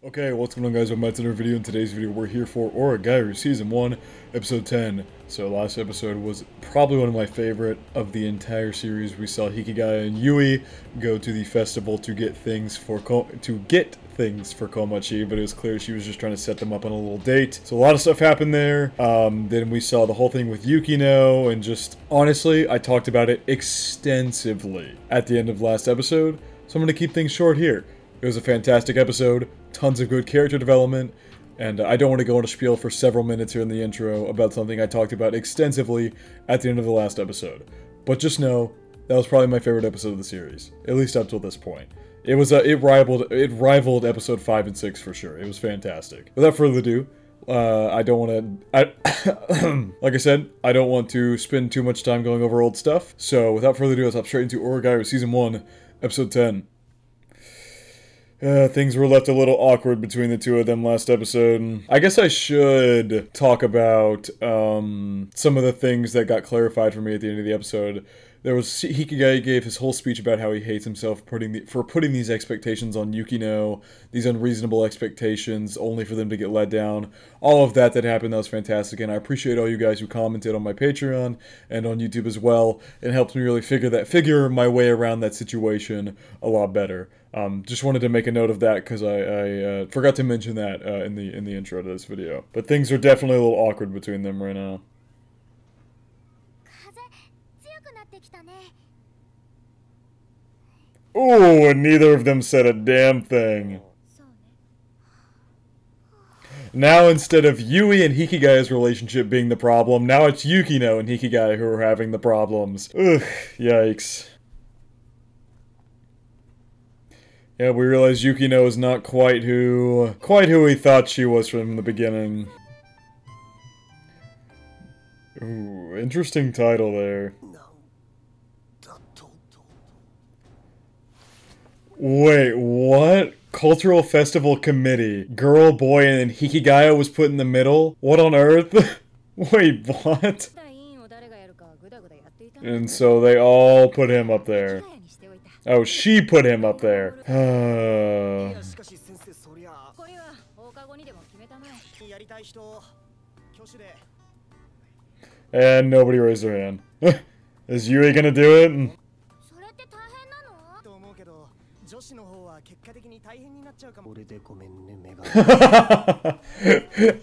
Okay, what's going on guys, welcome back to another video. In today's video we're here for Oregairu Season 1, Episode 10. So last episode was probably one of my favorite of the entire series. We saw Hikigaya and Yui go to the festival to get things for Komachi, but it was clear she was just trying to set them up on a little date. So a lot of stuff happened there. Then we saw the whole thing with Yukino, and just, honestly, I talked about it extensively at the end of last episode, so I'm going to keep things short here. It was a fantastic episode, tons of good character development, and I don't want to go on a spiel for several minutes here in the intro about something I talked about extensively at the end of the last episode. But just know, that was probably my favorite episode of the series, at least up till this point. It was it rivaled episode 5 and 6 for sure. It was fantastic. Without further ado, I don't want to, like I said, I don't want to spend too much time going over old stuff. So without further ado, let's hop straight into Oregairu Season 1, Episode 10. Things were left a little awkward between the two of them last episode. I guess I should talk about some of the things that got clarified for me at the end of the episode. There was Hikigaya gave his whole speech about how he hates himself for putting these expectations on Yukino, these unreasonable expectations, only for them to get let down. All of that happened, that was fantastic, and I appreciate all you guys who commented on my Patreon and on YouTube as well. It helped me really figure my way around that situation a lot better. Just wanted to make a note of that because I forgot to mention that in the intro to this video. But things are definitely a little awkward between them right now. Ooh, and neither of them said a damn thing. Now instead of Yui and Hikigaya's relationship being the problem, now it's Yukino and Hikigaya who are having the problems. Ugh, yikes. Yeah, we realize Yukino is not quite who we thought she was from the beginning. Ooh, interesting title there. Wait, what? Cultural Festival Committee. Girl, boy, and then Hikigaya was put in the middle? What on earth? Wait, what? And so they all put him up there. Oh, she put him up there. And nobody raised their hand. Is Yui gonna do it?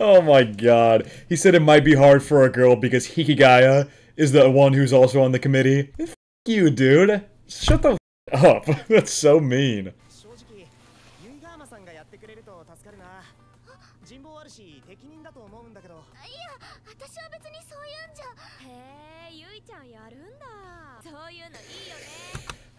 Oh my god. He said it might be hard for a girl because Hikigaya is the one who's also on the committee. F you, dude. Shut the f up. That's so mean.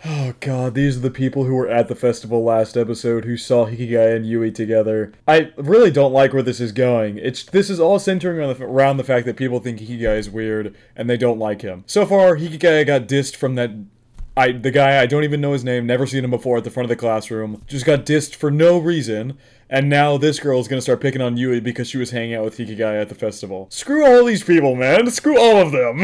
Oh god, these are the people who were at the festival last episode who saw Hikigaya and Yui together. I really don't like where this is going. This is all centering around the fact that people think Hikigaya is weird and they don't like him. So far, Hikigaya got dissed from the guy, I don't even know his name, never seen him before at the front of the classroom. Just got dissed for no reason. And now this girl is gonna start picking on Yui because she was hanging out with Hikigaya at the festival. Screw all these people, man! Screw all of them!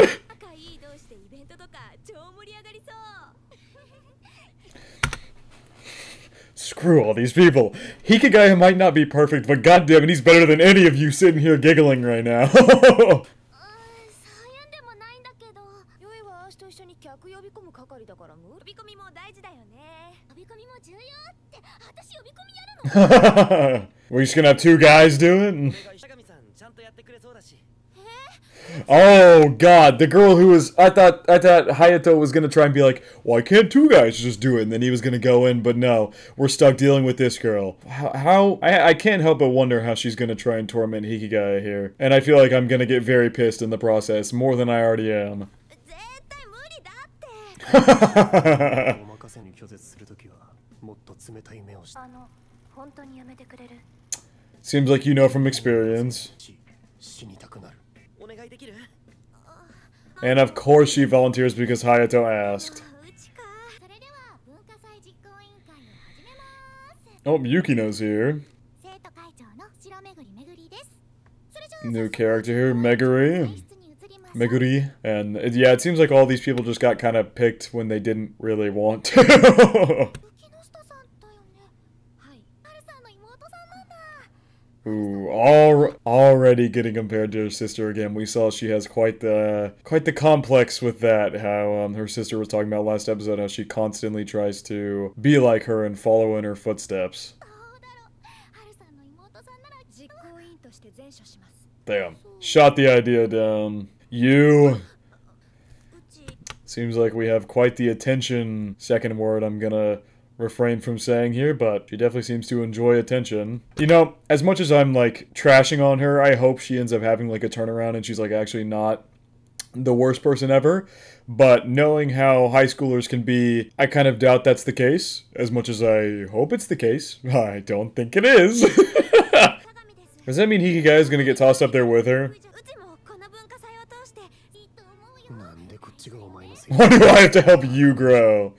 Screw all these people. Hikigaya might not be perfect, but goddammit, he's better than any of you sitting here giggling right now. We're just gonna have two guys do it? Oh god, the girl who was, I thought Hayato was gonna try and be like, why can't two guys just do it? And then he was gonna go in, but no, we're stuck dealing with this girl. I can't help but wonder how she's gonna try and torment Hikigaya here. And I feel like I'm gonna get very pissed in the process, more than I already am. Seems like you know from experience. And of course she volunteers because Hayato asked. Oh, Yukino's here. New character here, Meguri. And yeah, it seems like all these people just got kind of picked when they didn't really want to. Ooh, already getting compared to her sister again. We saw she has quite the complex with that. How her sister was talking about last episode, how she constantly tries to be like her and follow in her footsteps. Damn, shot the idea down. You. Seems like we have quite the attention. Second word I'm gonna refrain from saying here, but she definitely seems to enjoy attention. You know, as much as I'm like trashing on her, I hope she ends up having like a turnaround and she's like actually not the worst person ever. But knowing how high schoolers can be, I kind of doubt that's the case. As much as I hope it's the case, I don't think it is. Does that mean Hikigai is gonna get tossed up there with her? Why do I have to help you grow?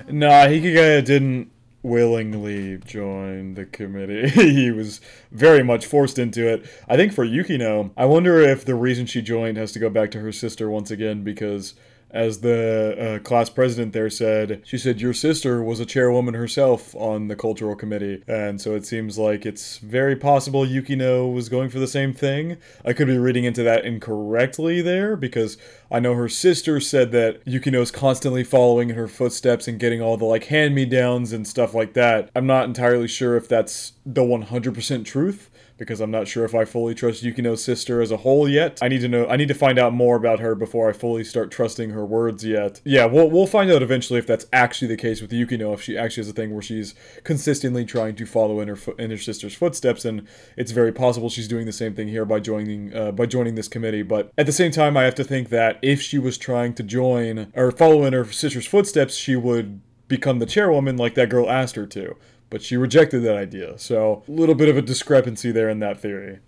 Nah, Hikigaya didn't willingly join the committee. He was very much forced into it. I think for Yukino, I wonder if the reason she joined has to go back to her sister once again, because as the class president there said, she said your sister was a chairwoman herself on the cultural committee, and so it seems like it's very possible Yukino was going for the same thing. I could be reading into that incorrectly there, because I know her sister said that Yukino's constantly following in her footsteps and getting all the like hand-me-downs and stuff like that. I'm not entirely sure if that's the 100% truth, because I'm not sure if I fully trust Yukino's sister as a whole yet. I need to find out more about her before I fully start trusting her words yet. Yeah, we'll find out eventually if that's actually the case with Yukino, if she actually has a thing where she's consistently trying to follow in her sister's footsteps, and it's very possible she's doing the same thing here by joining this committee. But at the same time, I have to think that if she was trying to join or follow in her sister's footsteps, she would become the chairwoman like that girl asked her to. But she rejected that idea, so a little bit of a discrepancy there in that theory.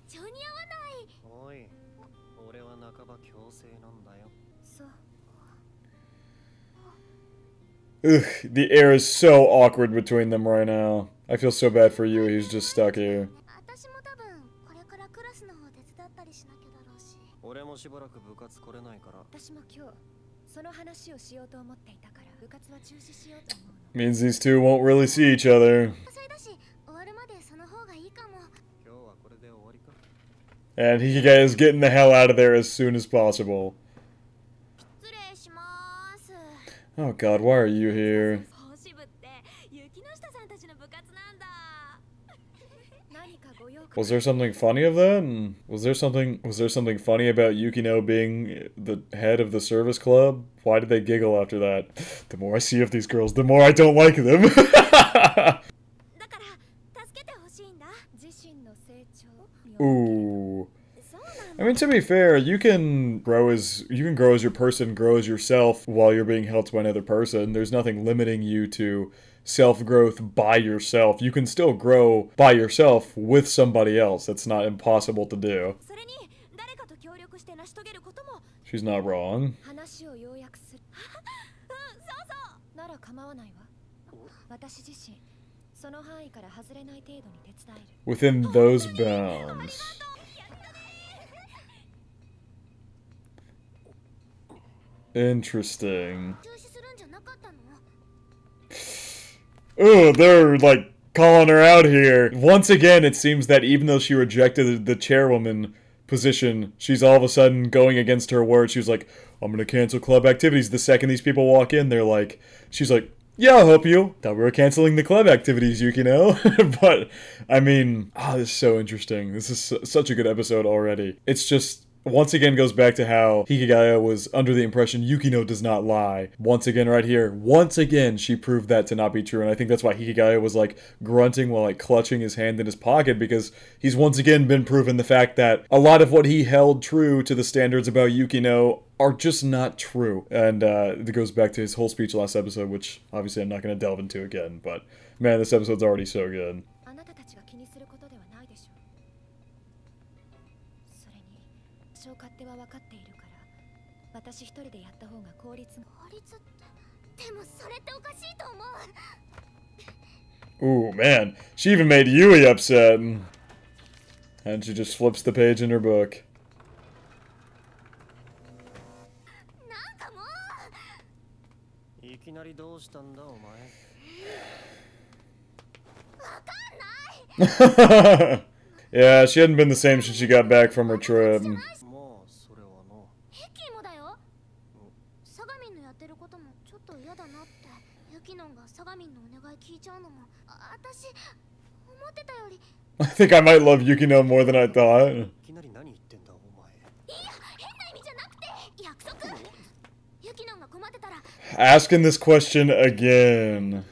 Ugh, the air is so awkward between them right now. I feel so bad for you, he's just stuck here. Means these two won't really see each other. And Hikigai is getting the hell out of there as soon as possible. Oh god, why are you here? Was there something funny of that? Was there something funny about Yukino being the head of the service club? Why did they giggle after that? The more I see of these girls, the more I don't like them. Ooh. I mean, to be fair, you can grow as your person, grow as yourself while you're being helped by another person. There's nothing limiting you to self-growth by yourself. You can still grow by yourself with somebody else. That's not impossible to do. She's not wrong. Within those bounds. Interesting. Ooh, they're like calling her out here. Once again, it seems that even though she rejected the chairwoman position, she's all of a sudden going against her word. She was like, I'm gonna cancel club activities. The second these people walk in, she's like, yeah, I'll help you. Thought we were canceling the club activities, Yukino. But, I mean, this is so interesting. This is such a good episode already. It's just, once again goes back to how Hikigaya was under the impression Yukino does not lie. Once again right here, once again she proved that to not be true, and I think that's why Hikigaya was like grunting while like clutching his hand in his pocket, because he's once again been proven the fact that a lot of what he held true to the standards about Yukino are just not true. And it goes back to his whole speech last episode, which obviously I'm not going to delve into again, but man, this episode's already so good. Ooh, man. She even made Yui upset. And she just flips the page in her book. Yeah, she hadn't been the same since she got back from her trip. I think I might love Yukino more than I thought. Asking this question again.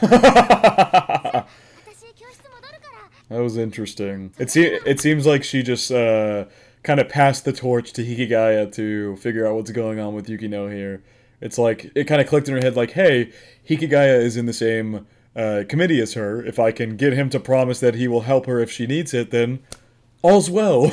That was interesting. It seems like she just kind of passed the torch to Hikigaya to figure out what's going on with Yukino here. It's like, it kind of clicked in her head like, hey, Hikigaya is in the same committee as her. If I can get him to promise that he will help her if she needs it, then all's well.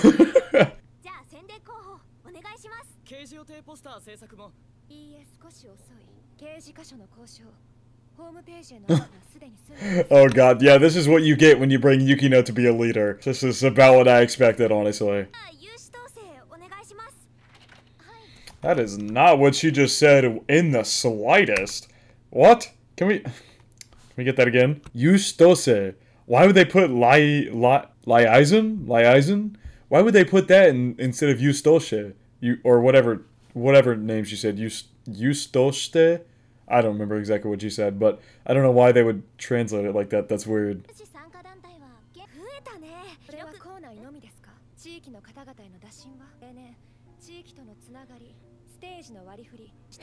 Oh god, yeah, this is what you get when you bring Yukino to be a leader. This is about what I expected, honestly. That is not what she just said in the slightest. What? Can we get that again? Yustose. Why would they put Liaison? Why would they put that instead of Yustoshe? Or whatever name she said. Yustoshte? I don't remember exactly what she said, but I don't know why they would translate it like that. That's weird.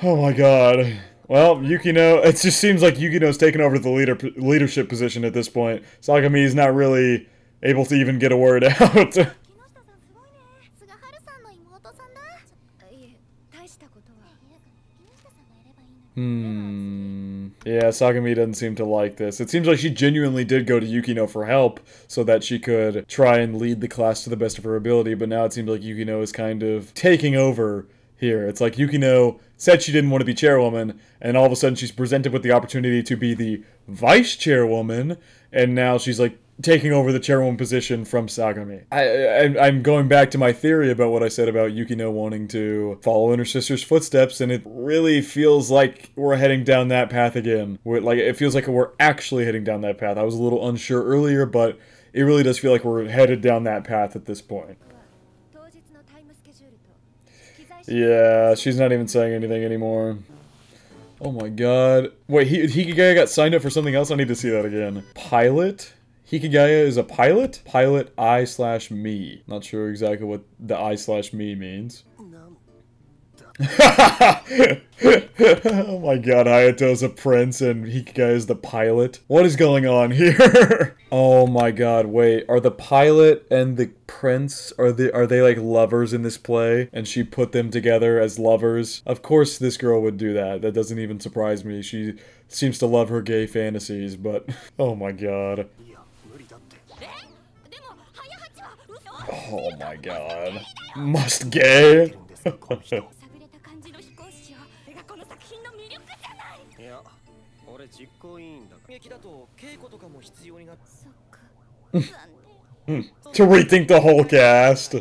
Oh my god. Well, Yukino, it just seems like Yukino's taken over the leadership position at this point. Sagami's not really able to even get a word out. Yeah, Sagami doesn't seem to like this. It seems like she genuinely did go to Yukino for help so that she could try and lead the class to the best of her ability, but now it seems like Yukino is kind of taking over here. It's like Yukino said she didn't want to be chairwoman, and all of a sudden she's presented with the opportunity to be the vice chairwoman, and now she's like taking over the chairwoman position from Sagami. I'm going back to my theory about what I said about Yukino wanting to follow in her sister's footsteps, and it really feels like we're heading down that path again. It feels like we're actually heading down that path. I was a little unsure earlier, but it really does feel like we're headed down that path at this point. Yeah, she's not even saying anything anymore. Oh my god. Wait, Hikigaya got signed up for something else? I need to see that again. Pilot? Hikigaya is a pilot? Pilot I/me. Not sure exactly what the I/me means. Oh my god, Hayato's a prince and Hikigaya is the pilot. What is going on here? Oh my god, wait. Are the pilot and the prince, are they like lovers in this play? And she put them together as lovers? Of course this girl would do that. That doesn't even surprise me. She seems to love her gay fantasies, but oh my god. Oh my god. Must gay? To rethink the whole cast.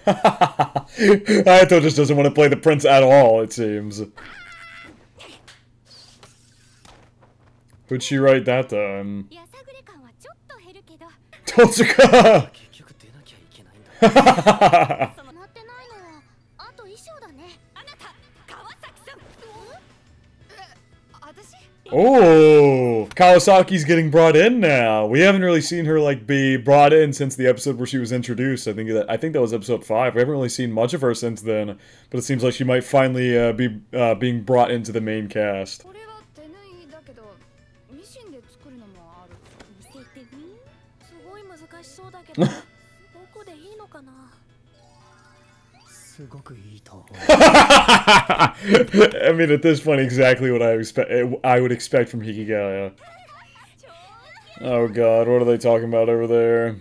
Hayato just doesn't want to play the prince at all, it seems. Who'd she write that time? Totsuka! Oh, Kawasaki's getting brought in now. We haven't really seen her like be brought in since the episode where she was introduced. I think that was episode 5. We haven't really seen much of her since then, but it seems like she might finally be being brought into the main cast. I mean, at this point, exactly what I would expect from Hikigaya. Oh god, what are they talking about over there?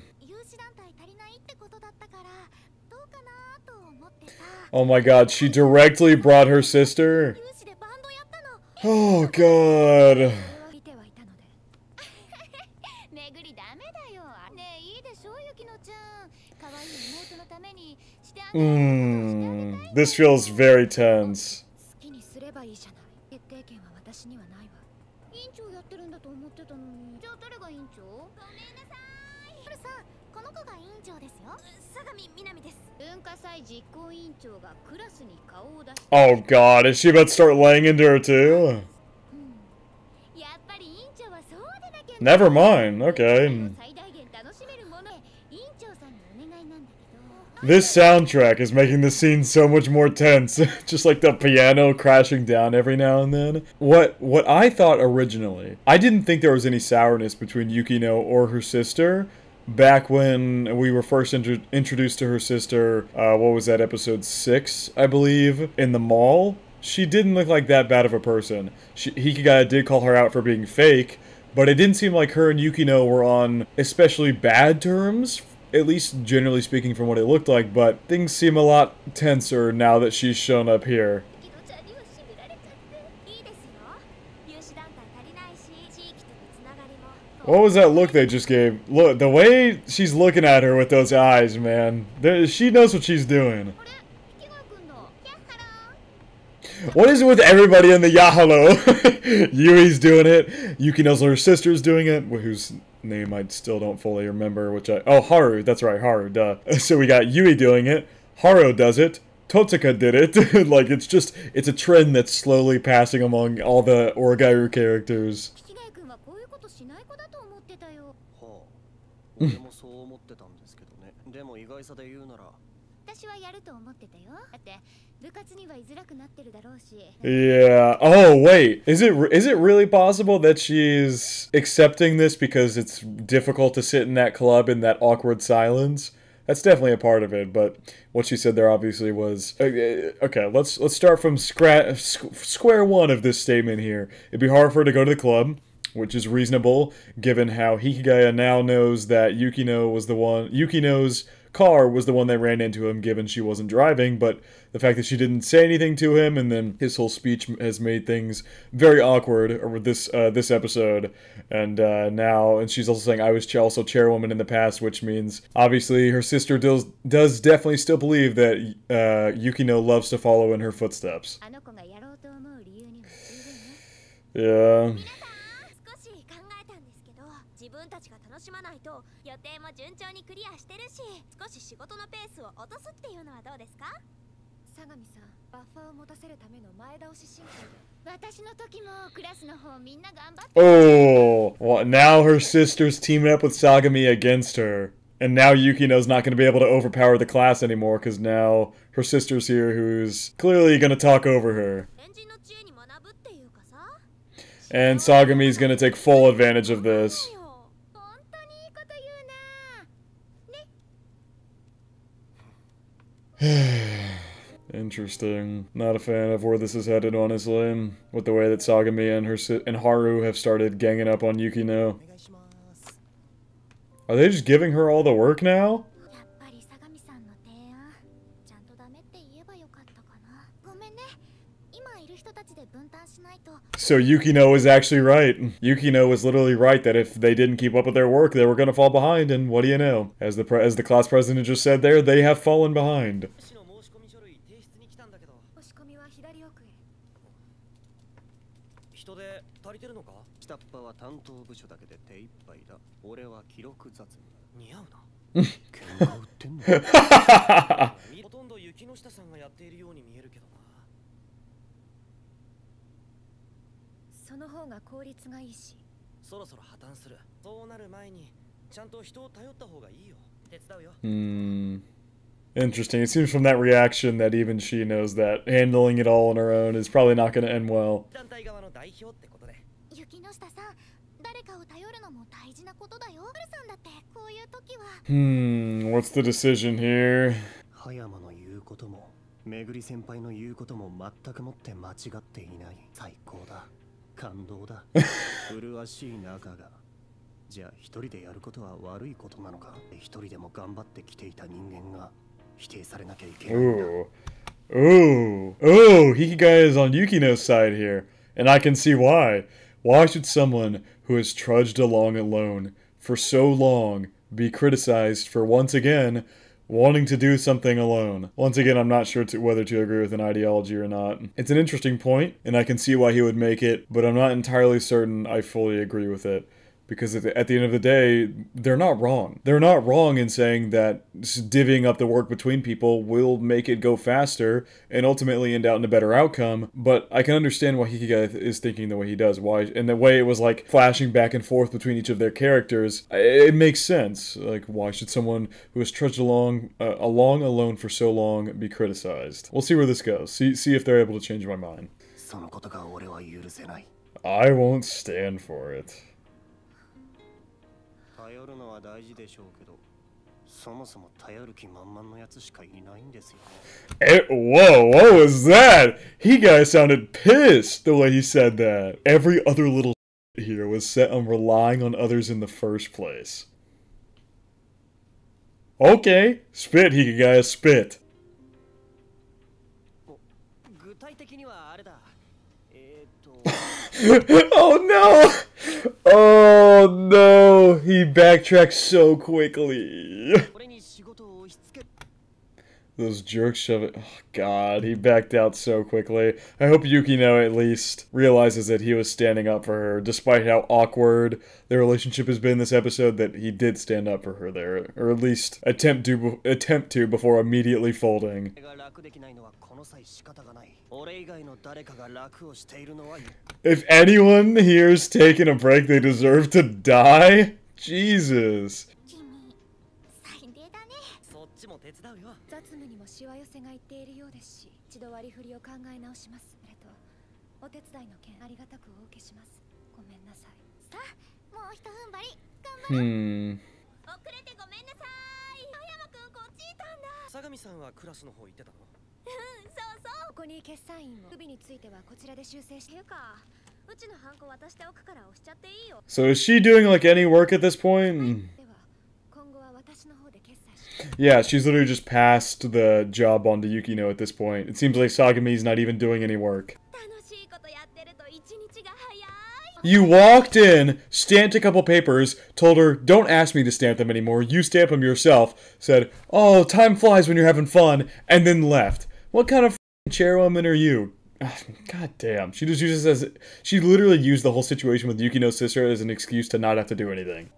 Oh my god, she directly brought her sister? Oh god. This feels very tense. Oh god, is she about to start laying into her too? Never mind, okay. This soundtrack is making the scene so much more tense. Just like the piano crashing down every now and then. What I thought originally, I didn't think there was any sourness between Yukino or her sister. Back when we were first introduced to her sister, what was that, episode 6, I believe, in the mall? She didn't look like that bad of a person. Hikigaya did call her out for being fake, but it didn't seem like her and Yukino were on especially bad terms, at least generally speaking from what it looked like, but things seem a lot tenser now that she's shown up here. What was that look they just gave? Look, the way she's looking at her with those eyes, man. She knows what she's doing. What is it with everybody in the Yahalo? Yui's doing it. Yukino's her sister's doing it, whose name I still don't fully remember, oh, Haru, that's right, Haru, duh. So we got Yui doing it, Haru does it, Totsuka did it. Like, it's a trend that's slowly passing among all the Oregairu characters. Yeah. Oh, wait. Is it really possible that she's accepting this because it's difficult to sit in that club in that awkward silence? That's definitely a part of it, but what she said there obviously was... Okay, let's start from square one of this statement here. It'd be hard for her to go to the club, which is reasonable, given how Hikigaya now knows that Yukino's car was the one that ran into him, given she wasn't driving, but the fact that she didn't say anything to him, and then his whole speech has made things very awkward over this episode, and she's also saying, I was also chairwoman in the past, which means, obviously, her sister does definitely still believe that Yukino loves to follow in her footsteps. Yeah. Oh, well, now her sister's teaming up with Sagami against her. And now Yukino's not going to be able to overpower the class anymore because now her sister's here who's clearly going to talk over her. And Sagami's going to take full advantage of this. Interesting. Not a fan of where this is headed, honestly. With the way that Sagami and Haru have started ganging up on Yukino. Are they just giving her all the work now? So Yukino is actually right. Yukino was literally right that if they didn't keep up with their work, they were going to fall behind, and what do you know? As the class president just said there, they have fallen behind. Interesting. It seems from that reaction that even she knows that handling it all on her own is probably not going to end well. What's the decision here? Ooh. Ooh. Ooh, Hikigai is on Yukino's side here. And I can see why. Why should someone who has trudged along alone for so long be criticized for once again wanting to do something alone? Once again, I'm not sure whether to agree with an ideology or not. It's an interesting point, and I can see why he would make it, but I'm not entirely certain I fully agree with it. Because at the end of the day, they're not wrong. They're not wrong in saying that divvying up the work between people will make it go faster and ultimately end out in a better outcome. But I can understand why Hikigai is thinking the way he does. Why, and the way it was like flashing back and forth between each of their characters, it makes sense. Like, why should someone who has trudged along alone for so long be criticized? We'll see where this goes. See if they're able to change my mind. I won't stand for it. Whoa, what was that? Hikigai sounded pissed the way he said that. Every other little here was set on relying on others in the first place. Okay, spit, Hikigai, spit. Oh no! Oh no! He backtracked so quickly. Those jerks shove it. Oh god, he backed out so quickly. I hope Yukino at least realizes that he was standing up for her, despite how awkward their relationship has been this episode, that he did stand up for her there. Or at least attempt to before immediately folding. If anyone here is taking a break, they deserve to die? Jesus. So is she doing like any work at this point? Yeah, she's literally just passed the job on to Yukino at this point. It seems like Sagami's not even doing any work. You walked in, stamped a couple papers, told her, don't ask me to stamp them anymore, you stamp them yourself, said, oh, time flies when you're having fun, and then left. What kind of chairwoman are you? God damn. She just uses as... She literally used the whole situation with Yukino's sister as an excuse to not have to do anything.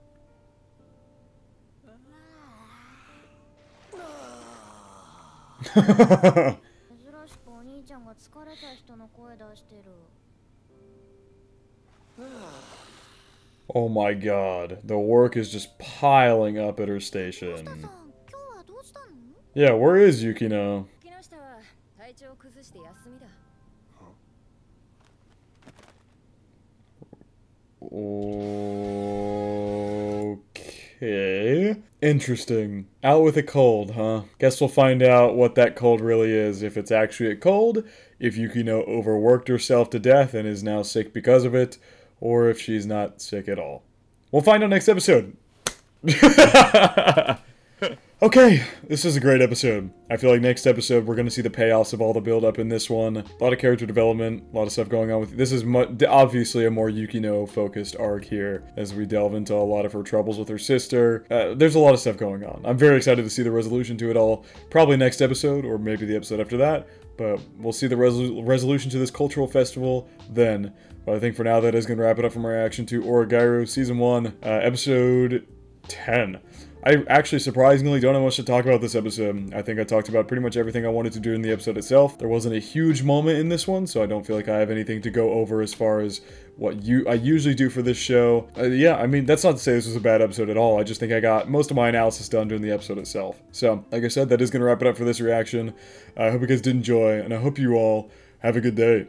Oh my god, the work is just piling up at her station. Yeah, where is Yukino? Okay. Interesting. Out with a cold, huh? Guess we'll find out what that cold really is. If it's actually a cold, if Yukino overworked herself to death and is now sick because of it, or if she's not sick at all. We'll find out next episode. Okay, this is a great episode. I feel like next episode we're going to see the payoffs of all the build-up in this one. A lot of character development, a lot of stuff going on with... This is obviously a more Yukino-focused arc here, as we delve into a lot of her troubles with her sister. There's a lot of stuff going on. I'm very excited to see the resolution to it all. Probably next episode, or maybe the episode after that. But we'll see the resolution to this cultural festival then. But I think for now that is going to wrap it up from our reaction to Oregairu Season 1, Episode 10. I actually surprisingly don't have much to talk about this episode. I think I talked about pretty much everything I wanted to do in the episode itself. There wasn't a huge moment in this one, so I don't feel like I have anything to go over as far as what I usually do for this show. Yeah, I mean, that's not to say this was a bad episode at all. I just think I got most of my analysis done during the episode itself. So, like I said, that is going to wrap it up for this reaction. I hope you guys did enjoy, and I hope you all have a good day.